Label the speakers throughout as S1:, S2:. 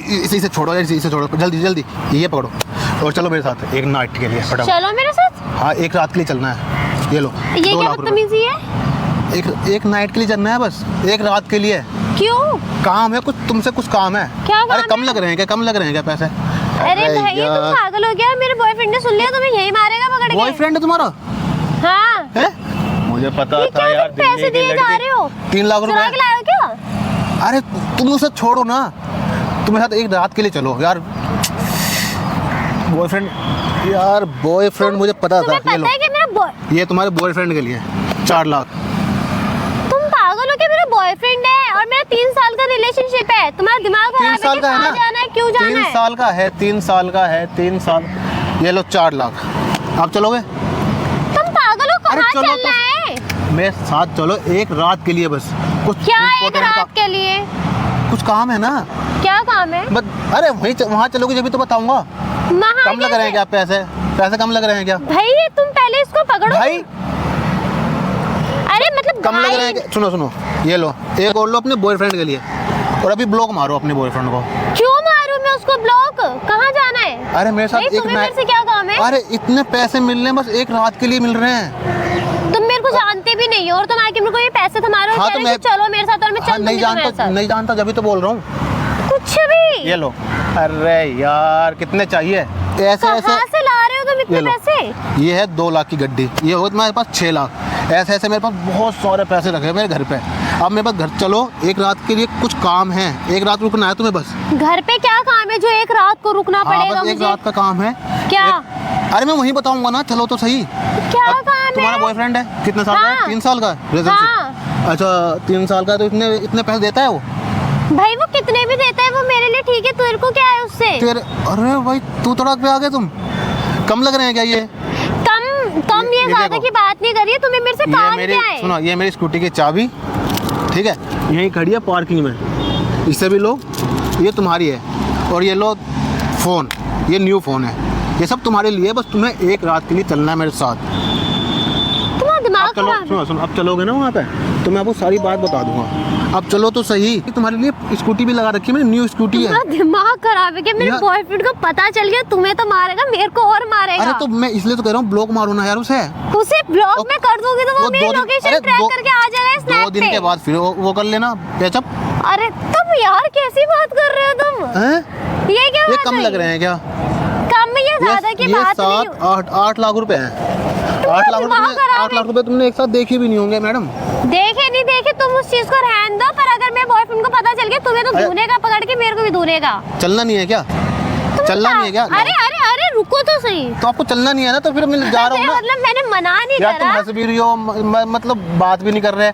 S1: इसे छोड़ो, इसे छोड़ो, जल्दी जल्दी ये पकड़ो और चलो मेरे साथ एक नाइट के लिए। फटाफट
S2: चलो मेरे साथ।
S1: हाँ, एक रात के लिए चलना है। ये लो,
S2: ये
S1: 2
S2: क्या
S1: लाख रुपए।
S2: बदतमीजी है?
S1: एक नाइट के लिए चलना है, बस एक रात के लिए।
S2: क्यों?
S1: काम है कुछ, तुमसे कुछ काम है।
S2: क्या काम
S1: अरे कम
S2: है?
S1: लग रहे हैं क्या? कम लग रहे हैं क्या पैसे?
S2: अरे भाई ये तुम पागल हो गया? मेरे बॉयफ्रेंड ने सुन लिया तुम्हें यही मारेगा पकड़ के।
S1: बॉयफ्रेंड है तुम्हारा?
S2: हाँ।
S1: है? मुझे पता
S2: ये
S1: था
S2: क्या
S1: यार।
S2: तुम पैसे दिए जा रहे हो?
S1: 3 लाख
S2: चुरा के
S1: रुपए।
S2: लाए हो क्या?
S1: अरे तुम उसे छोड़ो ना, तुम्हारे साथ एक रात के लिए चलो यार। बॉयफ्रेंड यार, बॉयफ्रेंड मुझे पता था।
S2: तुम्हें
S1: ये लो,
S2: पता है कि मेरा
S1: ये तुम्हारे बॉयफ्रेंड के लिए 4 लाख।
S2: तुम पागल हो क्या? मेरा बॉयफ्रेंड है और मेरा 3 साल का रिलेशनशिप है। तुम्हारा दिमाग
S1: 3
S2: खराब
S1: साल
S2: है?
S1: का है ना?
S2: जाना है? क्यों जाना
S1: 3
S2: है?
S1: साल का है, 3 साल का है, 3 साल। ये लो 4 लाख। आप चलोगे?
S2: तुम पागल हो?
S1: अरे
S2: कहाँ
S1: चलो
S2: चलना है?
S1: मेरे साथ चलो एक रात के लिए बस। कुछ
S2: क्या एक
S1: important
S2: रात के लिए?
S1: कुछ काम है ना।
S2: क्या काम है?
S1: बस अरे वहाँ चलोगे जब भी तो बताऊंगा।
S2: वहाँ
S1: कम लग रहे हैं क्या पैसे? पैसे कम लग रहे हैं क्या
S2: भाई ये तुम पहले इसको पकड़ो।
S1: भाई?
S2: अरे मतलब
S1: कम लग
S2: भाई,
S1: रहे हैं क्या? सुनो सुनो, ये लो एक और लो अपने बॉयफ्रेंड के लिए, और अभी ब्लॉक मारो अपने बॉयफ्रेंड को।
S2: क्यों मारूं मैं उसको ब्लॉक? कहाँ जाना है?
S1: अरे मेरे साथ
S2: भाई,
S1: एक
S2: तुम्हें मेरे से क्या काम है?
S1: अरे इतने पैसे मिल रहे हैं, बस एक रात के लिए मिल रहे हैं।
S2: तुम मेरे को जानते भी नहीं हो और तुम आके मेरे को ये पैसे थमा रहे हो।
S1: हाँ,
S2: कह
S1: तो
S2: रहे हो कि चलो मेरे साथ और मैं
S1: हाँ,
S2: चल
S1: नहीं
S2: दूंगी तुम्हारे
S1: जानता,
S2: साथ।
S1: नहीं जानता जब भी तो बोल रहा हूँ।
S2: कुछ भी।
S1: ये लो। अरे यार कितने चाहिए? ऐसे
S2: कहाँ
S1: ऐसे
S2: से ला रहे हो तुम इतने
S1: ये लो।
S2: पैसे?
S1: ये है 2 लाख की गड्डी, ये हो तुम्हारे पास 6 लाख। ऐसे ऐसे मेरे पास बहुत सारे पैसे रखे हैं मेरे घर पे। अब मेरे पास घर चलो, एक रात के लिए कुछ काम है, एक रात रुकना है तुम्हें बस।
S2: घर पे क्या काम है जो एक रात को रुकना
S1: हाँ,
S2: पड़ेगा
S1: बस एक
S2: मुझे?
S1: रात का काम है।
S2: क्या?
S1: अरे मैं वहीं बताऊंगा ना, चलो तो सही।
S2: क्या
S1: अब
S2: काम
S1: तुम्हारा
S2: है?
S1: बॉयफ्रेंड है कितने साल का है?
S2: हाँ।
S1: 3 साल का रिलेशनशिप। अच्छा 3 साल का, तो इतने पैसे देता है वो?
S2: भाई वो कितने भी देता है वो मेरे लिए ठीक है। तेरे को क्या है उससे?
S1: तेरे अरे भाई तू तड़क पे आ गए तुम। कम लग रहे हैं क्या ये?
S2: कम ये
S1: ये
S2: ज्यादा
S1: देखो।
S2: की बात नहीं करिए। तुम्हें मेरे से
S1: ये
S2: काम
S1: मेरी
S2: क्या है?
S1: सुनो, ये मेरी स्कूटी की चाबी, ठीक है, यहीं खड़ी है पार्किंग में, इसे भी लो, ये तुम्हारी है। और ये लो फ़ोन, ये न्यू फ़ोन है, ये सब तुम्हारे लिए। बस तुम्हें एक रात के लिए चलना है मेरे साथ।
S2: तुम्हारा दिमाग
S1: अब चलो,
S2: खराब है।
S1: सुनो सुनो, अब चलोगे ना वहाँ पे तो मैं आपको सारी बात बता दूंगा। अब चलो तो सही। तुम्हारे लिए स्कूटी भी लगा रखी है मैंने, न्यू स्कूटी है।
S2: तुम्हारा दिमाग खराब है क्या? मेरे
S1: यार-
S2: बॉयफ्रेंड को पता चल गया तुम्हें तो मारेगा, मेरे को और मारेगा।
S1: अरे तो मैं इसलिए तो कह रहा हूँ ब्लॉक मारो ना यार उसे।
S2: उसे ब्लॉक में कर दूंगी तो वो मेरी
S1: 2 दिन,
S2: लोकेशन
S1: अरे
S2: ट्रैक करके आ जाएगा
S1: 2
S2: स्नैप
S1: दिन
S2: पे।
S1: के बाद फिर वो कर लेना पैचअप।
S2: अरे तुम यार कैसी बात कर रहे हो तुम?
S1: हैं?
S2: ये क्या
S1: ये
S2: बात
S1: कम
S2: हुई?
S1: लग रहे हैं क्या?
S2: कम या ज्यादा की बात नहीं।
S1: 7-8 लाख रुपए हैं। 8 लाख
S2: दिमाग खराब
S1: 8 लाख रुपए तुमने एक साथ देखे भी नहीं होंगे मैडम।
S2: देखे नहीं देखे तुम उस चीज को रहने दो, पर अगर मेरे बॉयफ्रेंड को पता चल गया तुम्हें तो
S1: अरे-
S2: धुनेगा पकड़ के, मेरे को भी धुनेगा।
S1: चलना नहीं है क्या? चलना नहीं है क्या?
S2: अरे अरे अरे रुको तो सही।
S1: तो आपको चलना नहीं है ना, तो फिर मैं जा रहा हूँ ना।
S2: मतलब मैंने मना नहीं
S1: यार तुम
S2: करा।
S1: हंस भी रही हो, मतलब बात भी नहीं कर रहे।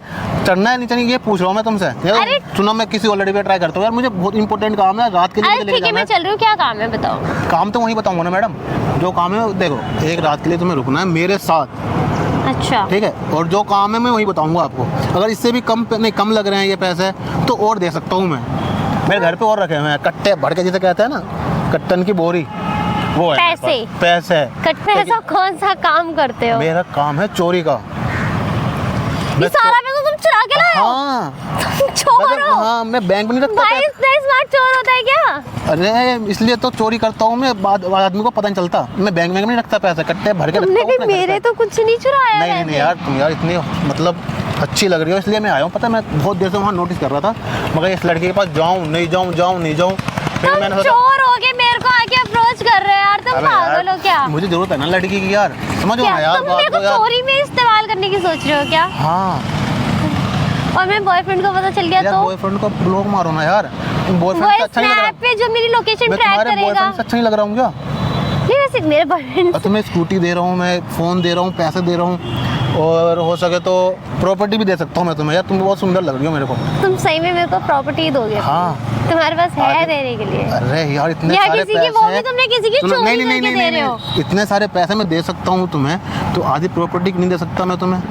S1: चढ़ना है नहीं चाहिए ये पूछ रहा हूँ मैं तुमसे।
S2: अरे-
S1: सुनो, मैं किसी ऑलरेडी पे ट्राई करता हूँ यार, मुझे बहुत इंपॉर्टेंट काम है, रात के लिए
S2: अरे
S1: मुझे
S2: ठीक
S1: लेके
S2: है मैं
S1: जाना
S2: चल रही हूँ। क्या काम है बताओ?
S1: है। काम तो वहीं बताऊंगा ना मैडम, जो काम है देखो, एक रात के लिए तुम्हें रुकना है मेरे साथ,
S2: अच्छा
S1: ठीक है, और जो काम है मैं वही बताऊंगा आपको। अगर इससे भी कम लग रहे हैं ये पैसे तो और दे सकता हूँ मैं। मेरे घर पे और रखे हुए हैं कट्टे भर के, जिसे कहते हैं ना कट्टन की बोरी, वो है मेरे
S2: पैसे?
S1: पास। पैसे
S2: कट्टे ऐसा कौन सा काम करते हो?
S1: मेरा काम है चोरी का।
S2: ये सारा पैसा तुम चुरा के लाए हो?
S1: हाँ
S2: तुम चोर हो?
S1: हाँ, मैं बैंक में नहीं रखता
S2: भाई
S1: पैसे।
S2: इतना स्मार्ट चोर होता है क्या?
S1: अरे इसलिए तो चोरी करता हूँ मैं, बाद आदमी को पता नहीं चलता। मैं बैंक में नहीं रखता पैसे, कट्टे भर के रखता
S2: तुमने
S1: हूँ
S2: भी
S1: अपने घर
S2: मेरे
S1: पे।
S2: तो कुछ नहीं चुराया।
S1: नहीं नहीं नहीं यार, तुम यार इतनी मतलब अच्छी लग रही हो इसलिए मैं आया हूँ। पता है मैं बहुत देर से वहाँ नोटिस कर रहा था, मगर इस लड़के के पास जाऊँ नहीं जाऊँ। फिर
S2: तुम
S1: मैंने सोचा
S2: चोर हो के मेरे को आके अप्रोच कर रहे हो यार। तुम
S1: अबे
S2: पागल हो क्या?
S1: मुझे जरूरत है ना लड़की की यार, समझो
S2: क्या
S1: ना यार
S2: तुम
S1: बात
S2: मेरे को
S1: को यार।
S2: चोरी में इस्तेमाल करने की सोच रहे हो क्या?
S1: हाँ
S2: और मेरे बॉयफ्रेंड को पता चल गया
S1: यार,
S2: तो?
S1: बॉयफ्रेंड को ब्लॉक मारो ना यार।
S2: वो
S1: बॉयफ्रेंड से अच्छा नहीं लग रहा
S2: स्नैप पे जो मेरी लोकेशन
S1: मैं,
S2: ट्रैक
S1: तुम्हारे
S2: करेगा।
S1: बॉयफ्रेंड से अच्छा नहीं लग रहा हूँ क्या?
S2: नहीं वैसे मेरे बॉयफ्रेंड
S1: और तुम्हें स्कूटी दे रहा हूँ मैं, फ़ोन दे रहा हूँ, पैसे दे रहा हूँ, और हो सके तो प्रॉपर्टी भी दे सकता हूँ मैं तुम्हें। यार तुम बहुत सुंदर लग रही हो मेरे को।
S2: तुम सही में मेरे को प्रॉपर्टी दोगे?
S1: हाँ
S2: तुम्हारे पास है
S1: आगे-
S2: देने के लिए?
S1: अरे यार इतने
S2: या
S1: सारे
S2: किसी की,
S1: पैसे
S2: वो भी तुमने किसी की
S1: सुनो,
S2: चोरी करके दे रहे हो?
S1: इतने सारे पैसे मैं दे सकता हूँ तुम्हें, तो आधी प्रॉपर्टी नहीं दे सकता मैं तुम्हें?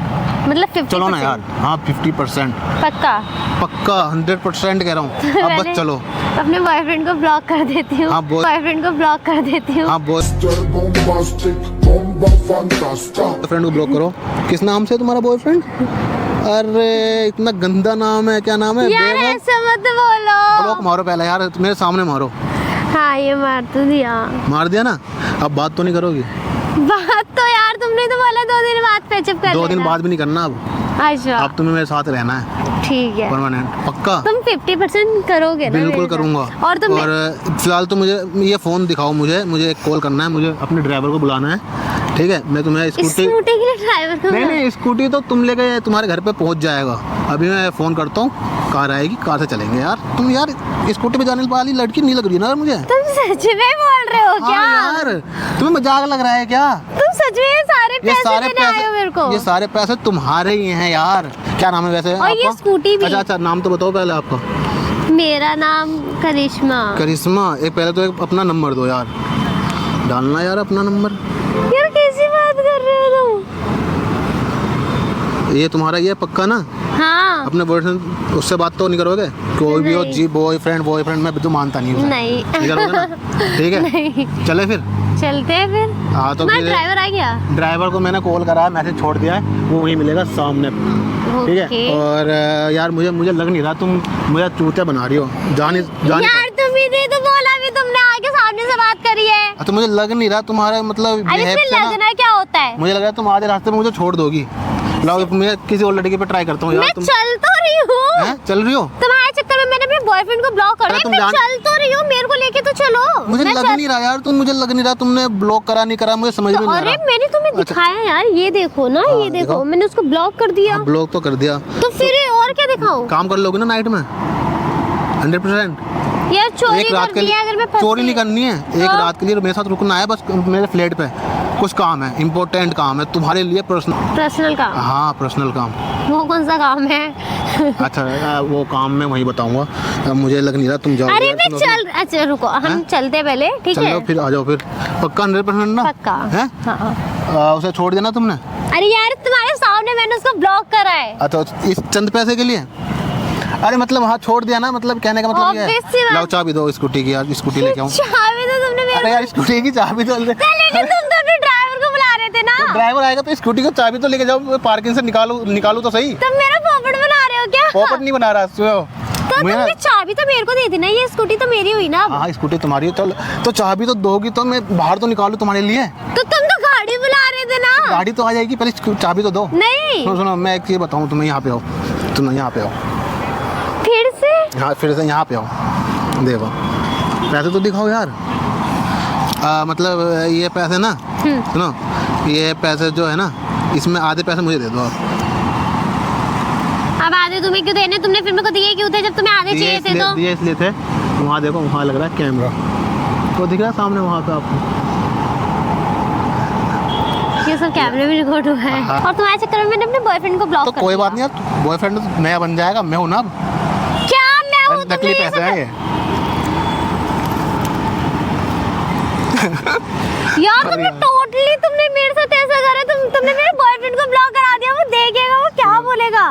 S2: मतलब 50%?
S1: चलो ना यार। हाँ 50%।
S2: पक्का?
S1: पक्का 100% कह रहा हूँ। अब बस
S2: मैंने
S1: चलो।
S2: अपने बॉयफ्रेंड को ब्लॉक कर देती हूँ।
S1: हाँ,
S2: बॉयफ्रेंड को ब्लॉक कर देती हूँ।
S1: हाँ बॉयफ्रेंड को ब्लॉक करो। किस नाम से तुम्हारा बॉयफ्रेंड? अरे इतना गंदा नाम है, क्या नाम है?
S2: यार
S1: बेवक।
S2: ऐसा मत बोलो।
S1: ब्लॉक मारो पहले यार, मेरे सामने मारो।
S2: हाँ ये मार तो दिया।
S1: मार दिया ना, अब बात तो नहीं करोगी?
S2: बात तो यार तुमने तो बोला 2 दिन बाद पैचअप कर
S1: 2 दिन
S2: लेना।
S1: बाद भी नहीं करना अब।
S2: अच्छा
S1: अब तुम्हें मेरे साथ रहना है
S2: ठीक है,
S1: परमानेंट, पक्का?
S2: तुम 50% करोगे ना?
S1: बिल्कुल
S2: मेरे साथ?
S1: करूँगा।
S2: और तुम
S1: और फिलहाल तो मुझे ये फ़ोन दिखाओ, मुझे एक कॉल करना है, मुझे अपने ड्राइवर को बुलाना है, ठीक है? मैं तुम्हें स्कूटी
S2: के लिए ड्राइवर को
S1: नहीं, स्कूटी तो तुम लेके तुम्हारे घर पे पहुंच जाएगा। अभी मैं फ़ोन करता हूँ, कार आएगी, कार से चलेंगे यार। तुम यार स्कूटी पे जाने वाली लड़की नहीं लग रही ना यार मुझे।
S2: तुम सच में बोल रहे हो क्या?
S1: हाँ यार, तुम्हें मजाक लग रहा है क्या?
S2: तुम सच में ये सारे पैसे आए हो मेरे को?
S1: ये सारे पैसे तुम्हारे ही हैं यार। क्या नाम है वैसे
S2: और ये
S1: आपका?
S2: स्कूटी भी।
S1: अच्छा, नाम तो बताओ पहले आपका।
S2: मेरा नाम करिश्मा।
S1: करिश्मा, एक पहले तो एक अपना नंबर दो यार, डालना यार अपना नंबर।
S2: यार कैसी बात कर रहे हो तुम?
S1: ये तुम्हारा ये पक्का ना?
S2: हाँ
S1: अपने बॉयफ्रेंड उससे बात तो नहीं करोगे? कोई भी हो जी, बॉयफ्रेंड मैं तो मानता नहीं हूँ।
S2: नहीं।
S1: नहीं करोगे ना? ठीक है,
S2: नहीं।
S1: चले फिर।
S2: चलते हैं फिर।
S1: हाँ तो
S2: तुम्हारा
S1: फिर
S2: ड्राइवर आ गया?
S1: ड्राइवर को मैंने कॉल करा, मैसेज छोड़ दिया है, वो वहीं मिलेगा सामने, ठीक है?
S2: ओके।
S1: और यार मुझे लग नहीं रहा तुम मुझे चूतिया बना रही हो। जाने
S2: यार तुम ही नहीं तो बोला भी, तुमने आके सामने से बात करी है।
S1: तो मुझे लग नहीं रहा तुम्हारा मतलब
S2: अरे
S1: behave
S2: इसमें
S1: से ना,
S2: लगना क्या होता है?
S1: मुझे लग रहा है तुम आधे रास्ते में मुझे छोड़ दोगी। लाओ मैं किसी और लड़की पे ट्राई करता हूँ यार।
S2: मैं
S1: तुम
S2: चल तो रही हूँ।
S1: हैं? चल रही हो?
S2: तुम्हारे चक्कर में मैंने अपने बॉयफ्रेंड को ब्लॉक कर
S1: अरे
S2: दिया।
S1: तुम
S2: मैं
S1: जान-
S2: चल तो रही हूँ, मेरे को लेके तो चलो।
S1: मुझे
S2: मैं
S1: लग
S2: चल-
S1: नहीं रहा यार, मुझे लग नहीं रहा तुमने ब्लॉक करा नहीं करा, मुझे समझ में नहीं आ
S2: अरे
S1: रहा।
S2: मैंने तुम्हें
S1: अच्छा।
S2: दिखाया यार, ये देखो ना,
S1: हाँ,
S2: ये देखो
S1: दिखाओ।
S2: मैंने उसको ब्लॉक कर दिया।
S1: ब्लॉक तो कर दिया,
S2: तो फिर और क्या दिखाऊं?
S1: काम कर लोगे ना नाइट में 100%?
S2: यार चोरी
S1: एक रात के
S2: करनी
S1: लिए
S2: है अगर मैं फंसी।
S1: चोरी नहीं करनी है, एक
S2: हाँ।
S1: रात के लिए मेरे साथ रुकना है बस, मेरे फ्लैट पे कुछ काम है, इम्पोर्टेंट काम है तुम्हारे लिए,
S2: पर्सनल काम?
S1: हाँ पर्सनल काम।
S2: वो कौन सा काम है?
S1: अच्छा वो काम मैं वही बताऊंगा, मुझे लग नहीं रहा तुम जाओगे।
S2: अरे
S1: यार,
S2: मैं
S1: सुनो,
S2: चल, अच्छा रुको, हम
S1: हैं?
S2: चलते पहले, ठीक है?
S1: चलो फिर आ जाओ फिर, पक्का 100% ना?
S2: पक्का।
S1: है?
S2: हाँ।
S1: उसे छोड़ देना तुमने?
S2: अरे यार तुम्हारे सामने मैंने उसको ब्लॉक करा है।
S1: अच्छा इस चंद पैसे के लिए? अरे मतलब हाँ छोड़ दिया ना, मतलब कहने का मतलब ये
S2: Obvious सी
S1: है।
S2: बात।
S1: लाओ चाबी दो स्कूटी की यार, स्कूटी लेके आऊँ।
S2: चाबी तो तुमने मेरे
S1: अरे यार स्कूटी की चाबी तो
S2: लेकिन तुम तो अपने ड्राइवर को बुला रहे थे ना।
S1: ड्राइवर आएगा तो स्कूटी की चाबी तो लेके जाओ, पार्किंग से निकालू तो सही।
S2: तुम मेरा पोपट बना रहे हो क्या?
S1: पॉकेट नहीं बना रहा सुनो।
S2: तो तुमने चाबी तो मेरे को दे दी ना, ये स्कूटी तो मेरी हुई ना अब।
S1: हाँ स्कूटी तुम्हारी है, तो चाबी तो दोगी तो मैं बाहर तो निकालू तुम्हारे लिए।
S2: तो तुम तो गाड़ी बुला रहे थे ना।
S1: गाड़ी तो आ जाएगी, पहले चाबी तो दो।
S2: नहीं
S1: सुनो मैं एक चीज बताऊँ तुम्हें, यहाँ पे आओ, तुम यहाँ पे आओ,
S2: फिर से
S1: हाँ फिर से यहाँ पे आओ, देखो पैसे तो दिखाओ यार। मतलब ये पैसे ना, सुनो ये पैसे जो है ना, इसमें आधे पैसे मुझे दे दो आप।
S2: अब आधे तुम्हें क्यों देने? तुमने फिर मेरे को दिए क्यों थे जब तुम्हें आधे चाहिए थे? तो
S1: दिए इसलिए थे, वहाँ देखो वहाँ लग रहा है कैमरा, तो दिख रहा है सामने वहाँ पे आपको।
S2: ये सब कैमरे में रिकॉर्ड हुआ है।
S1: हाँ।
S2: और तुम्हारे चक्कर में मैंने अपने बॉयफ्रेंड को ब्लॉक
S1: तो
S2: कर
S1: कोई
S2: दिया।
S1: बात नहीं यार, बॉयफ्रेंड तो नया बन जाएगा, मैं हूँ ना अब।
S2: क्या मैं हूँ?
S1: नकली पैसे हैं ये।
S2: यार तुमने टोटली तुमने मेरे साथ ऐसा करा, तुमने मेरे बॉयफ्रेंड को ब्लॉक करा दिया। वो देखेगा, वो क्या बोलेगा?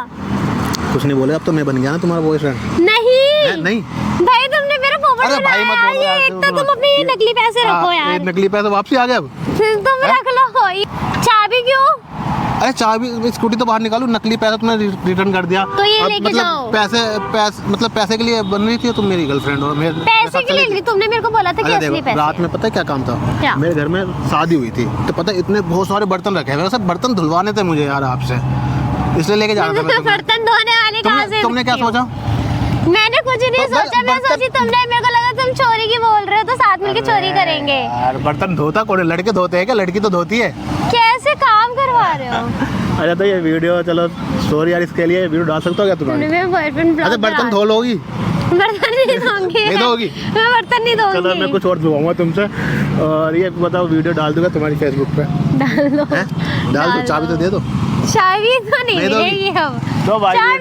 S1: कुछ नहीं बोले, अब तो मैं बन गया ना तुम्हारा बॉयफ्रेंड।
S2: नहीं
S1: नहीं
S2: भाई, तुमने मेरा पोपट
S1: अरे भाई मत
S2: बनाया।
S1: बोलो यार,
S2: ये एक तो तुम अपने ये नकली पैसे रखो
S1: ये
S2: यार।
S1: नकली पैसे वापसी आ गए अब।
S2: फिर तुम रख लो। ये चाबी क्यों?
S1: अरे चाबी स्कूटी तो बाहर निकालू, नकली पैसा तुमने रिटर्न कर दिया।
S2: तो ये
S1: अब
S2: लेके
S1: मतलब
S2: जाओ।
S1: पैसे के लिए बन रही थी तुम मेरी गर्लफ्रेंड, और मेरे
S2: पैसे के लिए नहीं, तुमने मेरे को बोला था कि
S1: अरे
S2: असली
S1: देखो
S2: पैसे।
S1: रात में पता है क्या काम था?
S2: क्या?
S1: मेरे घर में शादी हुई थी, तो पता है इतने बहुत सारे बर्तन रखे हैं, सब बर्तन धुलवाने थे मुझे यार आपसे, इसलिए लेके जाना था मैं तुम्हें।
S2: बर्तन धोने वाले कहाँ से?
S1: तुमने क्या सोचा?
S2: मैंने कुछ नहीं
S1: तो
S2: सोचा, मैं
S1: बर्तन-
S2: सोची तुमने, मेरे को लगा तुम चोरी की बोल रहे हो तो साथ मिलके चोरी करेंगे।
S1: यार बर्तन धोता कौन है? लड़के धोते हैं क्या? लड़की तो धोती है।
S2: कैसे काम करवा रहे हो?
S1: अच्छा तो ये वीडियो चलो सॉरी यार, इसके लिए वीडियो डाल सकते हो क्या
S2: तुमने
S1: तुम्हारे?
S2: मेरे बॉयफ्रेंड ब्लॉक
S1: अच्छा बर्तन धो लोगी?
S2: बर्तन नहीं धोंगी।
S1: नहीं धोगी?
S2: मैं बर्तन नहीं धोंगी।
S1: चलो मैं कुछ और धुआऊंगा तुमसे, और ये बताओ वीडियो डाल दूंगा तुम्हारी फेसबुक पे।
S2: डाल दो।
S1: डाल दो, चाबी तो दे दो।
S2: चाबी तो नहीं
S1: नहीं दोगी?
S2: मिलेगी अब।
S1: तो भाई
S2: चाबी
S1: वीडियो